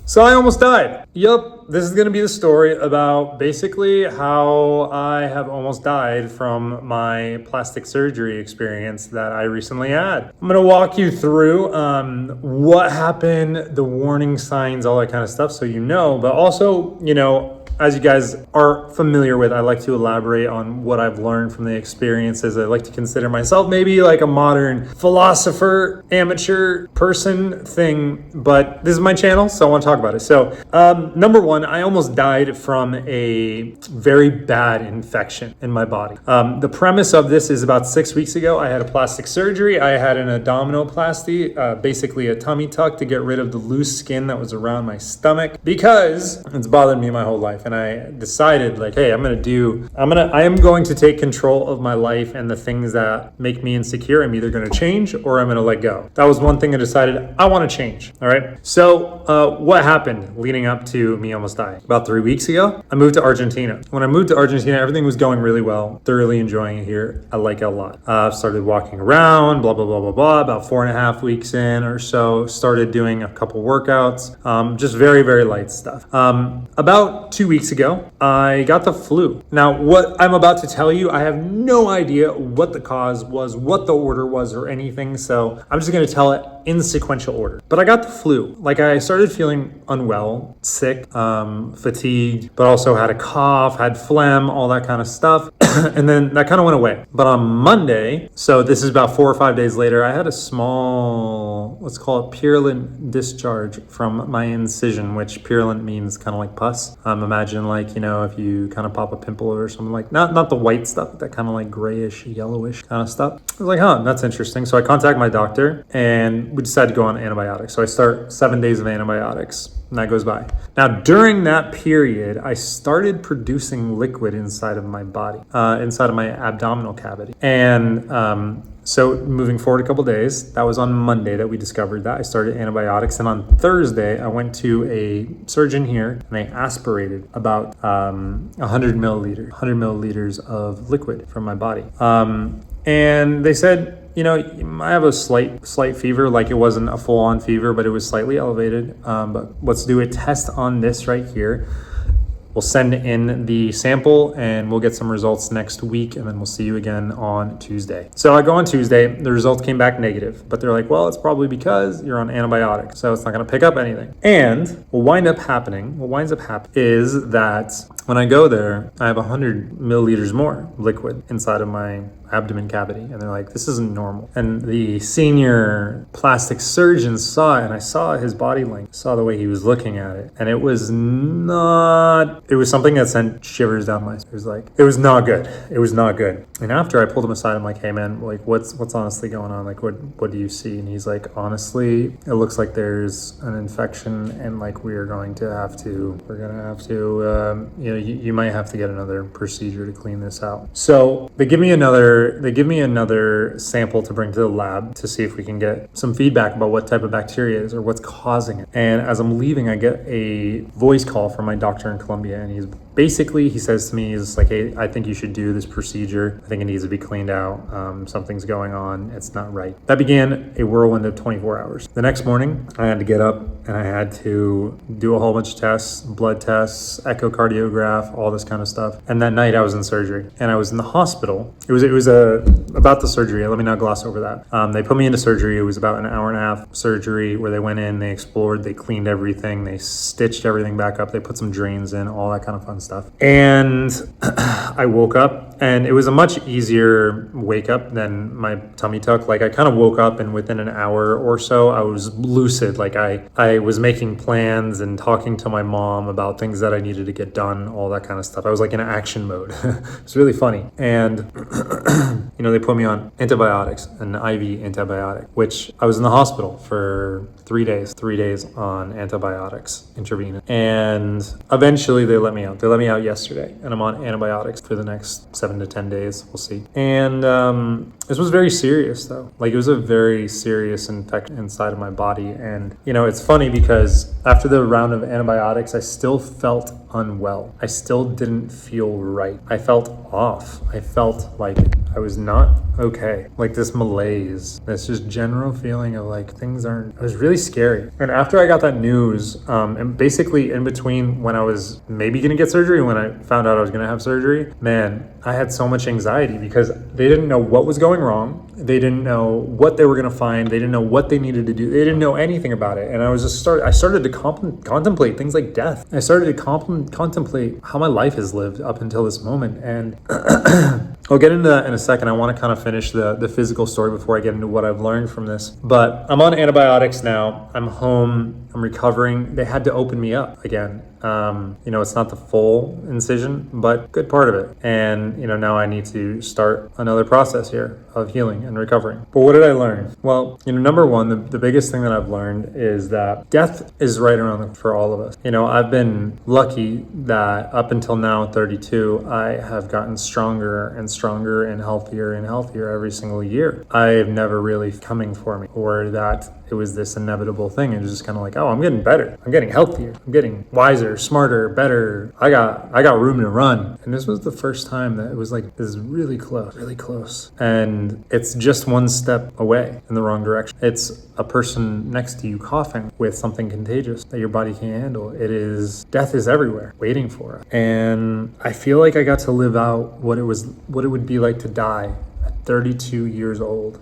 So I almost died. Yup, this is going to be the story about basically how I have almost died from my plastic surgery experience that I recently had. I'm going to walk you through what happened, the warning signs, all that kind of stuff, so you know, but also, as you guys are familiar with, I like to elaborate on what I've learned from the experiences. I like to consider myself maybe like a modern philosopher, amateur person thing, but this is my channel, so I want to talk about it. So, number one, I almost died from a very bad infection in my body. The premise of this is about 6 weeks ago, I had a plastic surgery. I had an abdominoplasty, basically a tummy tuck to get rid of the loose skin that was around my stomach because it's bothered me my whole life. And I decided like, hey, I am going to take control of my life and the things that make me insecure. I'm either going to change or I'm going to let go. That was one thing I decided I want to change. All right. So what happened leading up to me almost dying? About 3 weeks ago, I moved to Argentina. When I moved to Argentina, everything was going really well. Thoroughly enjoying it here. I like it a lot. Started walking around, blah, blah, blah, blah, blah. About 4.5 weeks in or so, started doing a couple workouts. Just very, very light stuff. About 2 weeks ago, I got the flu. Now, what I'm about to tell you, I have no idea what the cause was, what the order was or anything. So I'm just going to tell it in sequential order. But I got the flu. Like I started feeling unwell, sick, fatigued, but also had a cough, had phlegm, all that kind of stuff. And then that kind of went away. But on Monday, so this is about 4 or 5 days later, I had a small, let's call it purulent discharge from my incision, which purulent means kind of like pus. Imagine like, if you kind of pop a pimple or something like, not the white stuff, but that kind of like grayish, yellowish kind of stuff. I was like, that's interesting. So I contacted my doctor and we decided to go on antibiotics. So I start 7 days of antibiotics. And that goes by. Now, during that period, I started producing liquid inside of my body, inside of my abdominal cavity. And so moving forward a couple days, that was on Monday that we discovered that. I started antibiotics. And on Thursday, I went to a surgeon here and they aspirated about 100 milliliters of liquid from my body. And they said, I have a slight fever, like it wasn't a full-on fever, but it was slightly elevated. But let's do a test on this right here. We'll send in the sample and we'll get some results next week and then we'll see you again on Tuesday. So I go on Tuesday, the results came back negative, but they're like, well, it's probably because you're on antibiotics, so it's not gonna pick up anything. And what winds up happening is that when I go there, I have 100 milliliters more liquid inside of my abdomen cavity. And they're like, this isn't normal. And the senior plastic surgeon saw it and I saw his body language, saw the way he was looking at it. And it was something that sent shivers down my spine. It was not good. It was not good. And after I pulled him aside, I'm like, hey man, like what's honestly going on? Like, what do you see? And he's like, honestly, it looks like there's an infection and like we're gonna have to, you might have to get another procedure to clean this out. So they give me another sample to bring to the lab to see if we can get some feedback about what type of bacteria it is or what's causing it. And as I'm leaving, I get a voice call from my doctor in Colombia, and he says to me, he's like, hey, I think you should do this procedure. I think it needs to be cleaned out. Something's going on. It's not right. That began a whirlwind of 24 hours. The next morning, I had to get up and I had to do a whole bunch of tests, blood tests, echocardiograph, all this kind of stuff. And that night I was in surgery and I was in the hospital. It was about the surgery. Let me not gloss over that. They put me into surgery. It was about an hour and a half surgery where they went in, they explored, they cleaned everything, they stitched everything back up, they put some drains in, all that kind of fun stuff. And I woke up and it was a much easier wake up than my tummy tuck. Like I kind of woke up and within an hour or so, I was lucid. Like I was making plans and talking to my mom about things that I needed to get done, all that kind of stuff. I was like in action mode. It's really funny. And they put me on antibiotics, an IV antibiotic, which I was in the hospital for 3 days on antibiotics, intravenous. And eventually they let me out. They let me out yesterday and I'm on antibiotics for the next 7 to 10 days. We'll see. And this was very serious though. Like it was a very serious infection inside of my body. And it's funny because after the round of antibiotics, I still felt unwell. I still didn't feel right. I felt off. I felt like I was not okay. Like this malaise, this just general feeling of like things aren't, it was really scary. And after I got that news, and basically in between when I was maybe gonna get surgery and when I found out I was gonna have surgery, man, I had so much anxiety because they didn't know what was going wrong. They didn't know what they were gonna find. They didn't know what they needed to do. They didn't know anything about it. And I started to contemplate things like death. I started to contemplate how my life has lived up until this moment. And I'll get into that in a second. I want to kind of finish the physical story before I get into what I've learned from this. But I'm on antibiotics now. I'm home. I'm recovering. They had to open me up again. It's not the full incision, but good part of it. And, now I need to start another process here of healing and recovering. But what did I learn? Well, number one, the biggest thing that I've learned is that death is right around for all of us. I've been lucky that up until now, 32, I have gotten stronger and stronger and healthier every single year. I've never really coming for me or that it was this inevitable thing. It was just kind of like, oh, I'm getting better. I'm getting healthier. I'm getting wiser, smarter, better. I got room to run. And this was the first time that it was like, this is really close. And it's just one step away in the wrong direction. It's a person next to you coughing with something contagious that your body can't handle. Death is everywhere waiting for us. And I feel like I got to live out what it would be like to die at 32 years old,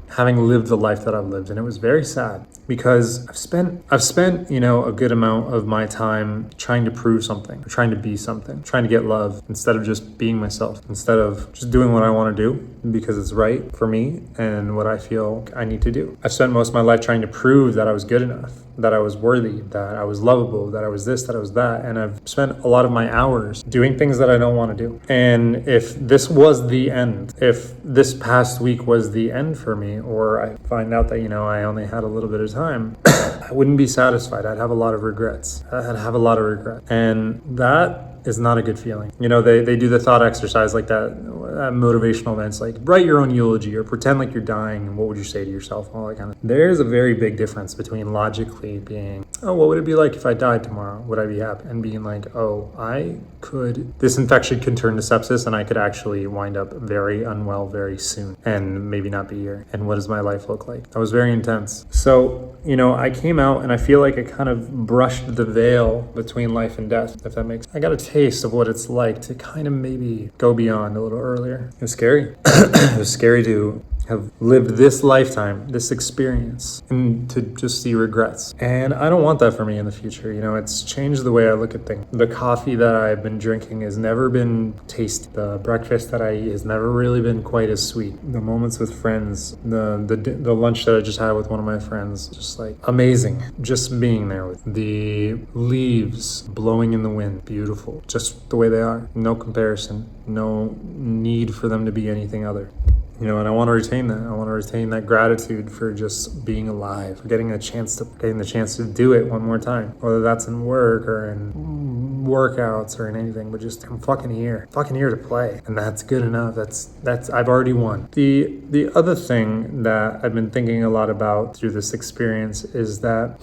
having lived the life that I've lived. And it was very sad because I've spent, a good amount of my time trying to prove something, trying to be something, trying to get love instead of just being myself, instead of just doing what I want to do because it's right for me and what I feel I need to do. I've spent most of my life trying to prove that I was good enough, that I was worthy, that I was lovable, that I was this, that I was that. And I've spent a lot of my hours doing things that I don't want to do. And if this was the end, if this past week was the end for me, or I find out that, I only had a little bit of time, I wouldn't be satisfied. I'd have a lot of regrets. And that is not a good feeling. They do the thought exercise like that at motivational events, like write your own eulogy or pretend like you're dying and what would you say to yourself, all that kind of. There's a very big difference between logically being, oh, what would it be like if I died tomorrow? Would I be happy? And being like, oh, this infection could turn to sepsis and I could actually wind up very unwell very soon and maybe not be here. And what does my life look like? That was very intense. So, I came out and I feel like I kind of brushed the veil between life and death, if that makes sense. I got a taste of what it's like to kind of maybe go beyond a little earlier. It was scary. It was scary to have lived this lifetime, this experience, and to just see regrets. And I don't want that for me in the future. It's changed the way I look at things. The coffee that I've been drinking has never been tasty. The breakfast that I eat has never really been quite as sweet. The moments with friends, the lunch that I just had with one of my friends, just like amazing. Just being there with the leaves blowing in the wind, beautiful, just the way they are. No comparison, no need for them to be anything other. And I want to retain that. I want to retain that gratitude for just being alive, for getting the chance to do it one more time, whether that's in work or in workouts or in anything, but just I'm fucking here to play, and that's good enough. That's I've already won. The other thing that I've been thinking a lot about through this experience is that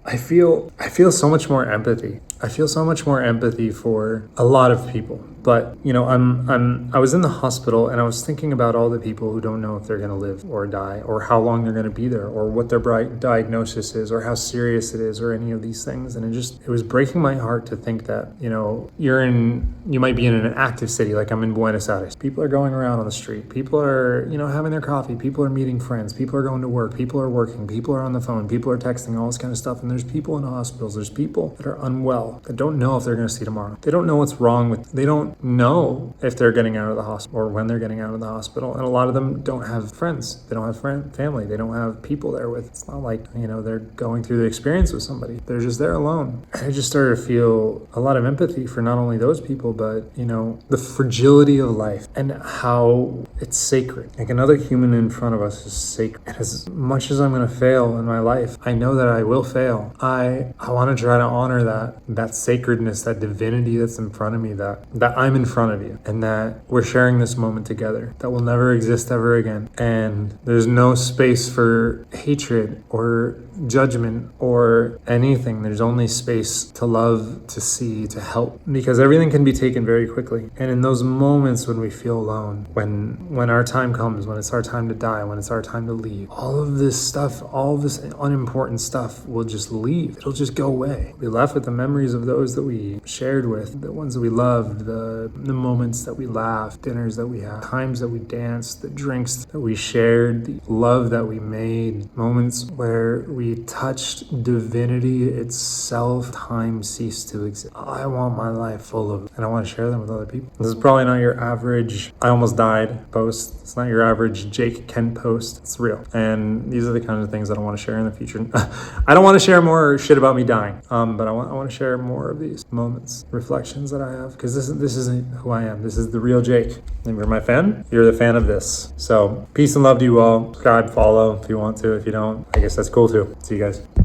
I feel so much more empathy. I feel so much more empathy for a lot of people. But, I was in the hospital and I was thinking about all the people who don't know if they're going to live or die or how long they're going to be there or what their diagnosis is or how serious it is or any of these things. And it was breaking my heart to think that, you might be in an active city like I'm in Buenos Aires. People are going around on the street. People are, having their coffee. People are meeting friends. People are going to work. People are working. People are on the phone. People are texting, all this kind of stuff. And there's people in hospitals. There's people that are unwell, that don't know if they're going to see tomorrow. They don't know what's wrong they don't know if they're getting out of the hospital or when they're getting out of the hospital. And a lot of them don't have friends. They don't have family. They don't have people there with. It's not like, they're going through the experience with somebody. They're just there alone. I just started to feel a lot of empathy for not only those people, but, the fragility of life and how it's sacred. Like another human in front of us is sacred. And as much as I'm going to fail in my life, I know that I will fail. I want to try to honor that sacredness, that divinity that's in front of me, that I'm in front of you and that we're sharing this moment together that will never exist ever again. And there's no space for hatred or judgment or anything. There's only space to love, to see, to help, because everything can be taken very quickly. And in those moments when we feel alone, when our time comes, when it's our time to die, when it's our time to leave, all of this stuff, all this unimportant stuff will just leave. It'll just go away. We'll be left with the memories of those that we shared with, the ones that we loved, the moments that we laughed, dinners that we had, times that we danced, the drinks that we shared, the love that we made, moments where we touched divinity itself. Time ceased to exist. I want my life full of, and I want to share them with other people. This is probably not your average I almost died post. It's not your average Jake Kent post. It's real. And these are the kinds of things that I want to share in the future. I don't want to share more shit about me dying, but I want to share more of these moments, reflections that I have, because this isn't who I am. This is the real Jake. And you're my fan, you're the fan of this. So peace and love to you all. Subscribe, follow if you want to. If you don't, I guess that's cool too. See you guys.